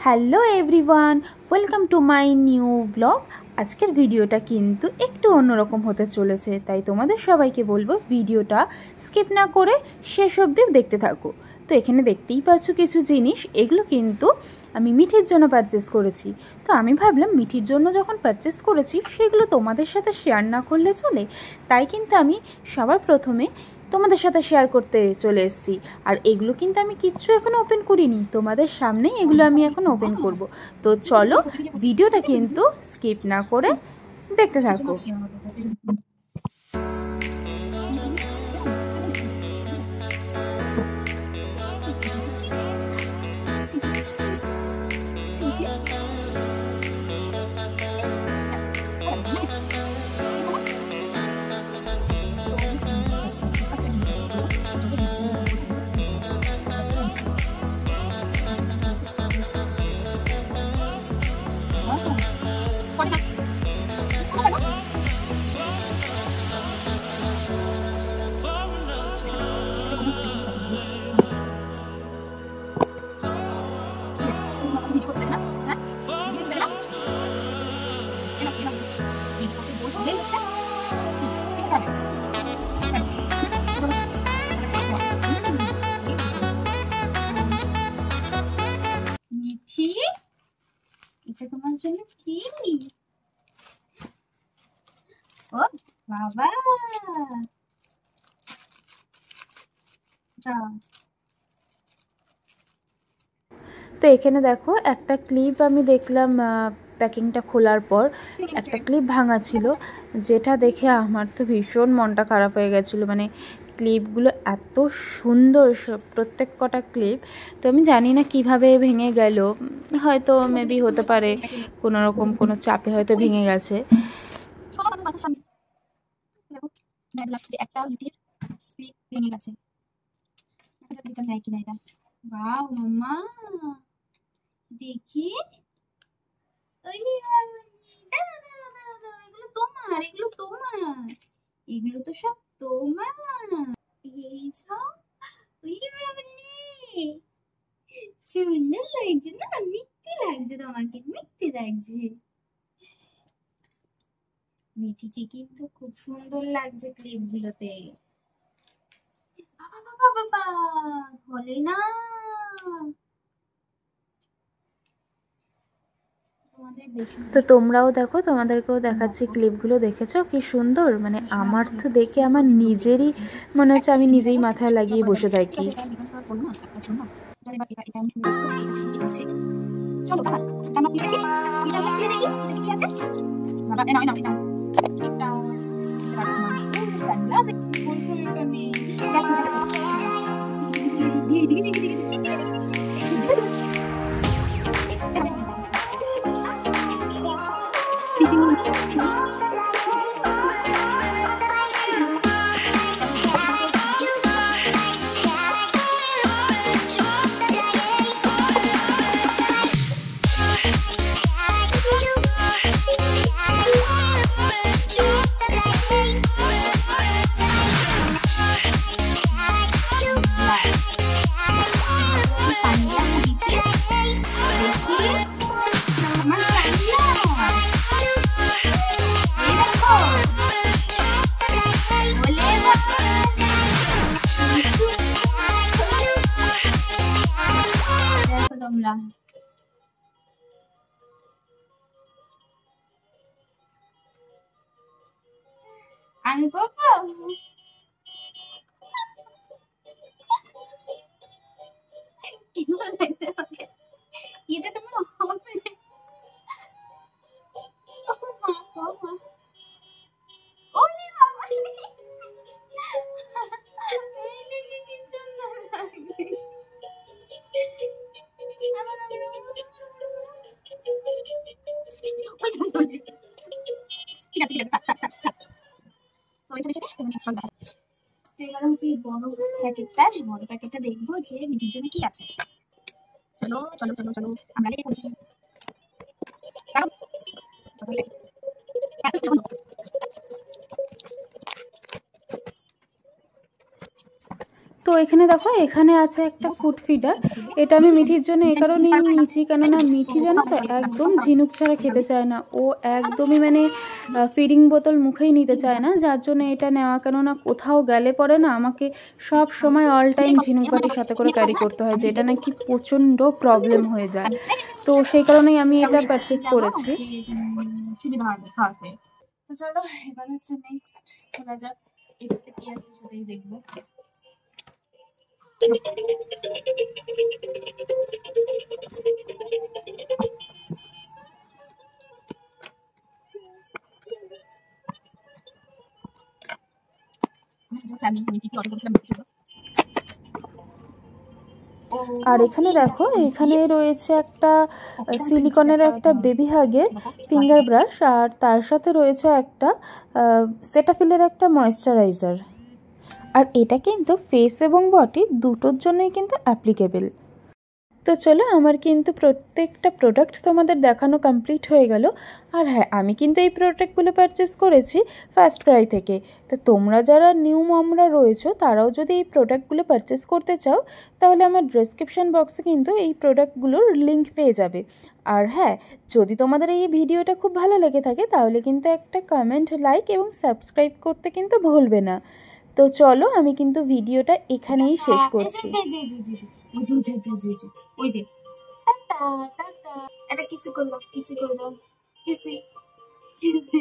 Hello everyone, welcome to my new blog. আজকের ভিডিওটা কিন্তু একটু অন্যরকম হতে চলেছে, তাই তোমাদের সবাইকে বলবো ভিডিওটা স্কিপ না করে শেষ অবধি দেখতে থাকো। তো এখানে দেখতেই পাচ্ছ কিছু জিনিস, এগুলো কিন্তু আমি মিঠির জন্য পারচেস করেছি। তো আমি ভাবলাম মিঠির জন্য যখন পারচেস করেছি সেগুলো তোমাদের সাথে শেয়ার না করলে চলে, তাই কিন্তু আমি সবার প্রথমে তোমাদের সাথে শেয়ার করতে চলে এসেছি। আর এগুলো কিন্তু আমি কিচ্ছু এখনো ওপেন করিনি, তোমাদের সামনেই এগুলো আমি এখন ওপেন করব। তো চলো ভিডিওটা কিন্তু স্কিপ না করে দেখতে থাকো। মিঠি, এটা তোমার জন্য কি? ও বাবা, তো এখানে দেখো একটা ক্লিপ আমি দেখলাম, প্যাকিংটা খোলার পর একটা ক্লিপ ভাঙা ছিল, যেটা দেখে আমার তো ভীষণ মনটা খারাপ হয়ে গেছিলো। মানে ক্লিপগুলো এত সুন্দর প্রত্যেক কটা ক্লিপ, তো আমি জানি না কিভাবে ভেঙে গেল, হয়তো মেবি হতে পারে কোনো রকম কোনো চাপে হয়তো ভেঙে গেছে। একটা ক্লিপ ভেঙে গেছে, বাও মাম্মা দেখি, এগুলো তোমার, এগুলো তোমার, এগুলো তো সব তোমার। এই যাও, সুন্দর লাগছে না? মিথ্যে লাগছে তোমাকে, মিথ্যে লাগছে। মিঠিকে কিন্তু খুব সুন্দর লাগছে ক্লিপ গুলোতে। বাবা বাবা বাবা, বলে না। তো তোমরাও দেখো, তোমাদেরকেও দেখাচ্ছি ক্লিপগুলো, দেখেছো কি সুন্দর? মানে আমার তো দেখে আমার নিজেরই মনে হচ্ছে আমি নিজেই মাথায় লাগিয়ে বসে থাকি। আমি করবো, এটা তোমার হবে। এবার হচ্ছে বড় প্যাকেটটা দেখবো যে মিঠির জন্য কি আছে। চলো চলো চলো চলো, আমরা লেগে পড়ি। তো তো এখানে দেখো এখানে আছে একটা ফুড ফিডার। এটা আমি মিঠির জন্য এই কারণেই নিয়েছি, কেননা মিঠি জানো তো একদম ঝিনুক ছাড়া খেতে চায় না, ও একদমই মানে ফিডিং বোতল মুখেই নিতে চায় না, যার জন্য এটা নেওয়া। কেননা কোথাও গেলে পরে না আমাকে সব সময় অল টাইম ঝিনুক বাটির সাথে করে ক্যারি করতে হয়, যেটা নাকি প্রচণ্ড প্রবলেম হয়ে যায়। তো সেই কারণেই আমি এটা পারচেস করেছি। সুবিধা হবে খাওয়াতে। তো চলো এবার হচ্ছে নেক্সট খোলা যাক, এটাতে কি আছে সেটাই দেখবো। আর এখানে দেখো এখানে রয়েছে একটা সিলিকনের একটা বেবি হাগের ফিঙ্গার ব্রাশ, আর তার সাথে রয়েছে একটা সেটাফিলের একটা ময়েশ্চারাইজার। আর এটা কিন্তু ফেস এবং বডি দুটোর জন্যই কিন্তু অ্যাপ্লিকেবল। তো চলো আমার কিন্তু প্রত্যেকটা প্রোডাক্ট তোমাদের দেখানো কমপ্লিট হয়ে গেল। আর হ্যাঁ, আমি কিন্তু এই প্রোডাক্টগুলো পারচেস করেছি ফার্স্ট ক্রাই থেকে। তো তোমরা যারা নিউ মমরা রয়েছো তারাও যদি এই প্রোডাক্টগুলো পারচেস করতে চাও, তাহলে আমার ডেসক্রিপশান বক্সে কিন্তু এই প্রোডাক্টগুলোর লিঙ্ক পেয়ে যাবে। আর হ্যাঁ, যদি তোমাদের এই ভিডিওটা খুব ভালো লেগে থাকে তাহলে কিন্তু একটা কমেন্ট, লাইক এবং সাবস্ক্রাইব করতে কিন্তু ভুলবে না। তো চলো আমি কিন্তু ভিডিওটা এখানেই শেষ করছি। ওই যে টাটা টাটা, এটা কিসি করলো, কিসি করে দাও, কিসি কিসি।